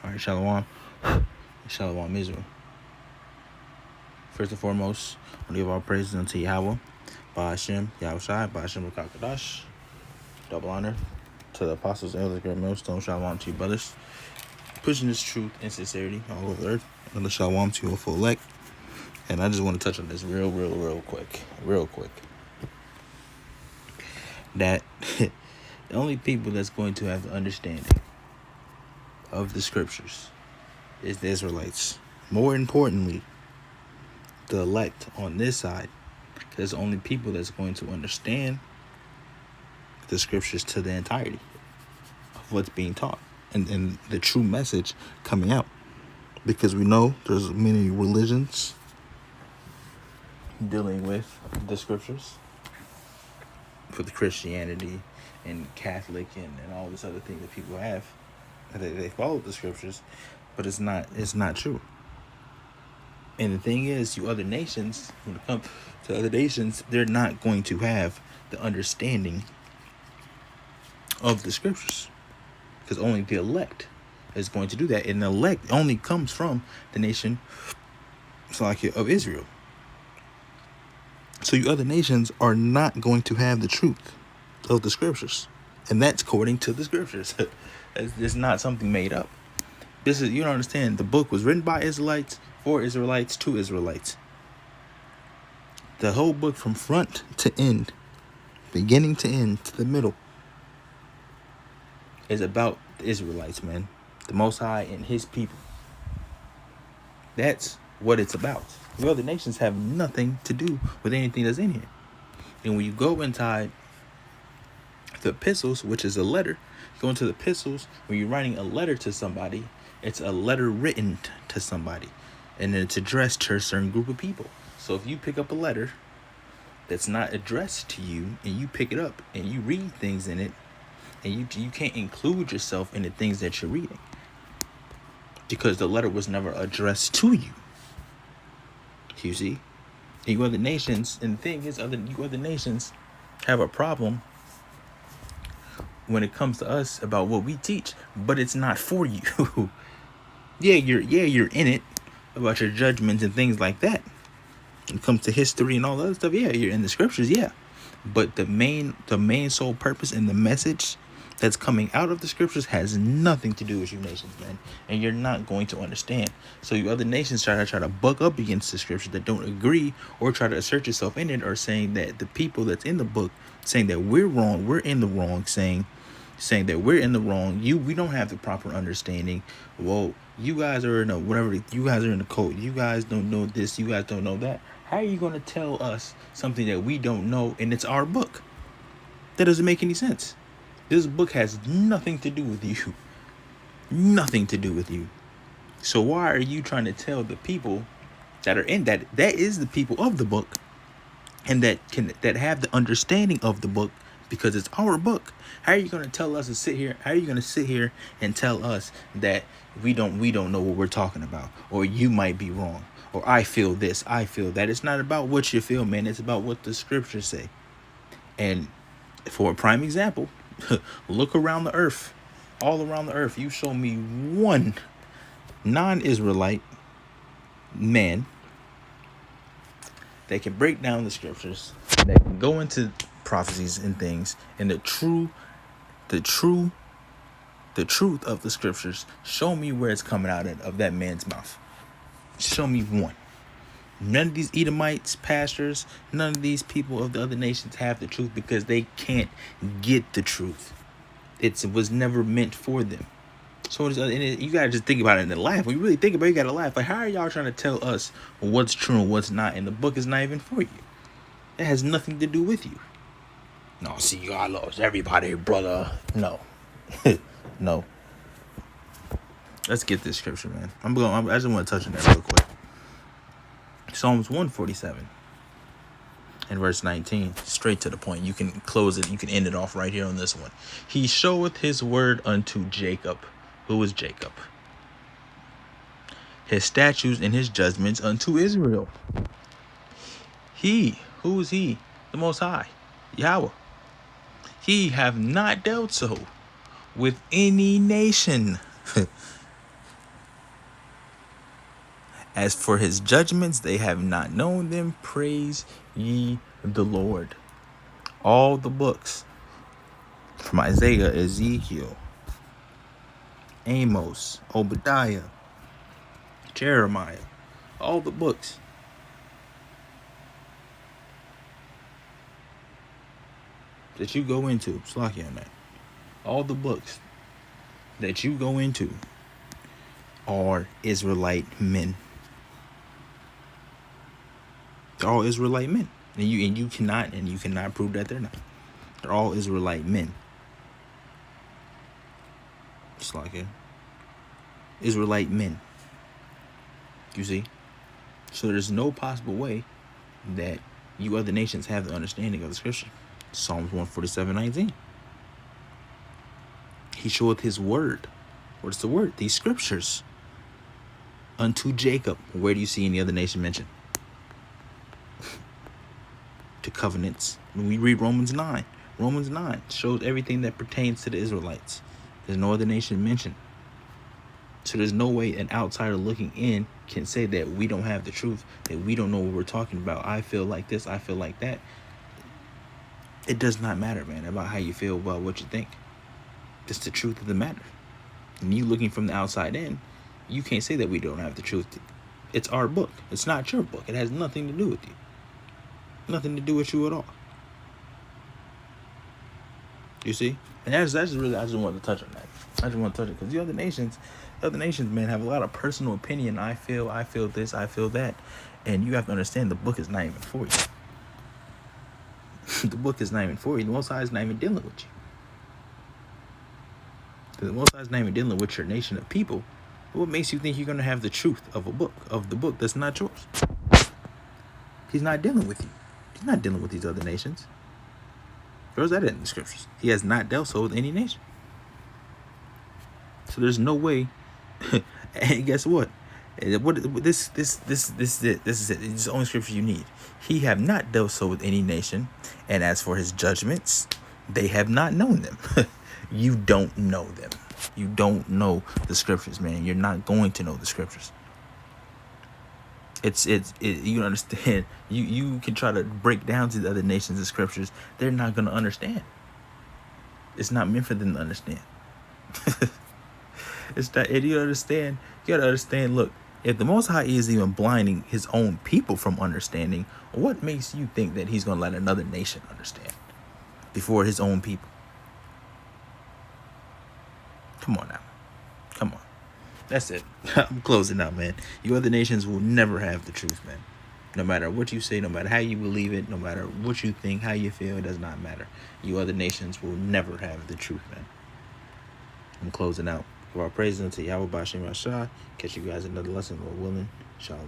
All right, Shalom. Shalom, Israel. First and foremost, I give all praises unto Yahweh, Ba'ashem, Yahushai, Ba'ashem, Rakakadash. Double honor to the apostles, elders, great millstone. Shalom to you, brothers. Pushing this truth and sincerity all over the earth. Another shalom to you, a full elect. And I just want to touch on this real quick. That the only people that's going to have the understanding of the scriptures is the Israelites. More importantly, the elect on this side. There's only people that's going to understand the scriptures to the entirety of what's being taught and the true message coming out. Because we know there's many religions dealing with the scriptures, for the Christianity and Catholic and all this other thing that people have. They follow the scriptures, but it's not true. And the thing is, you other nations, when it comes to other nations, they're not going to have the understanding of the scriptures, because only the elect is going to do that. And the elect only comes from the nation of Israel. So you other nations are not going to have the truth of the scriptures. And that's according to the scriptures. It's not something made up. This is, you don't understand, the book was written by Israelites, for Israelites, to Israelites. The whole book from front to end, beginning to end, to the middle, is about the Israelites, man. The Most High and his people. That's what it's about. The other nations have nothing to do with anything that's in here. And when you go inside the epistles, which is a letter, go into the epistles, when you're writing a letter to somebody, it's a letter written to somebody. And it's addressed to a certain group of people. So if you pick up a letter that's not addressed to you, and you pick it up and you read things in it, and you can't include yourself in the things that you're reading, because the letter was never addressed to you. You see? And you other nations, and the thing is, you other nations have a problem when it comes to us about what we teach, but it's not for you. you're in it about your judgments and things like that. When it comes to history and all that other stuff, you're in the scriptures, But the main sole purpose and the message that's coming out of the scriptures has nothing to do with you nations, man. And you're not going to understand. So you other nations try to buck up against the scripture that don't agree, or try to assert yourself in it, or saying that the people that's in the book, saying that we're wrong, we're in the wrong, saying that we're in the wrong. We don't have the proper understanding. Well, you guys are in you guys are in the code. You guys don't know this. You guys don't know that. How are you going to tell us something that we don't know, and it's our book? That doesn't make any sense. This book has nothing to do with you. Nothing to do with you. So why are you trying to tell the people that are in that is the people of the book, and that have the understanding of the book, because it's our book? How are you going to tell us to sit here? How are you going to sit here and tell us that we don't know what we're talking about, or you might be wrong, or I feel this, I feel that? It's not about what you feel, man. It's about what the scriptures say. And for a prime example, look around the earth, all around the earth. You show me one non-Israelite man that can break down the scriptures, that can go into prophecies and things, and the truth of the scriptures. Show me where it's coming out of that man's mouth. Show me one. None of these Edomites, pastors, none of these people of the other nations have the truth, because they can't get the truth. It was never meant for them. So you gotta just think about it and laugh. When you really think about it, you gotta laugh. Like, how are y'all trying to tell us what's true and what's not? And the book is not even for you. It has nothing to do with you. No, see, God loves everybody, brother. No. No. Let's get this scripture, man. I just want to touch on that real quick. Psalms 147 and verse 19, straight to the point. You can close it. You can end it off right here on this one. He showeth his word unto Jacob. Who is Jacob? His statutes and his judgments unto Israel. Who is he? The Most High, Yahweh. He have not dealt so with any nation. As for his judgments, they have not known them. Praise ye the Lord. All the books from Isaiah, Ezekiel, Amos, Obadiah, Jeremiah, all the books that you go into, Slacky on that, all the books that you go into are Israelite men. They're all Israelite men. And you cannot prove that they're not. They're all Israelite men. Slacky. Israelite men. You see? So there's no possible way that you other nations have the understanding of the scripture. Psalms 147:19. He showeth his word. What's the word? These scriptures. Unto Jacob. Where do you see any other nation mentioned? To covenants. When we read Romans 9 shows everything that pertains to the Israelites. There's no other nation mentioned. So there's no way an outsider looking in can say that we don't have the truth, that we don't know what we're talking about. I feel like this, I feel like that. It does not matter, man, about how you feel, about what you think. It's the truth of the matter. And you looking from the outside in, you can't say that we don't have the truth. It's our book. It's not your book. It has nothing to do with you. Nothing to do with you at all. You see? And that's really, I just wanted to touch on that. I just want to touch it because the other nations, man, have a lot of personal opinion. I feel this, I feel that. And you have to understand the book is not even for you. The book is not even for you. The Most High is not even dealing with you. The Most High is not even dealing with your nation of people. What makes you think you're going to have the truth of a book, of the book that's not yours? He's not dealing with you. He's not dealing with these other nations. Where's that in the scriptures? He has not dealt so with any nation. So there's no way. And guess what? This is it. This is the only scripture you need. He have not dealt so with any nation, and as for his judgments, they have not known them. You don't know them. You don't know the scriptures, man. You're not going to know the scriptures. You understand. You can try to break down to the other nations the scriptures. They're not going to understand. It's not meant for them to understand. It's that, and you understand. You gotta understand. Look, if the Most High is even blinding his own people from understanding, what makes you think that he's gonna let another nation understand before his own people? Come on now. Come on. That's it. I'm closing out, man. You other nations will never have the truth, man. No matter what you say, no matter how you believe it, no matter what you think, how you feel, it does not matter. You other nations will never have the truth, man. I'm closing out. Give our praises unto Yahweh B'Shem Rashah. Catch you guys another lesson, Lord willing. Shalom.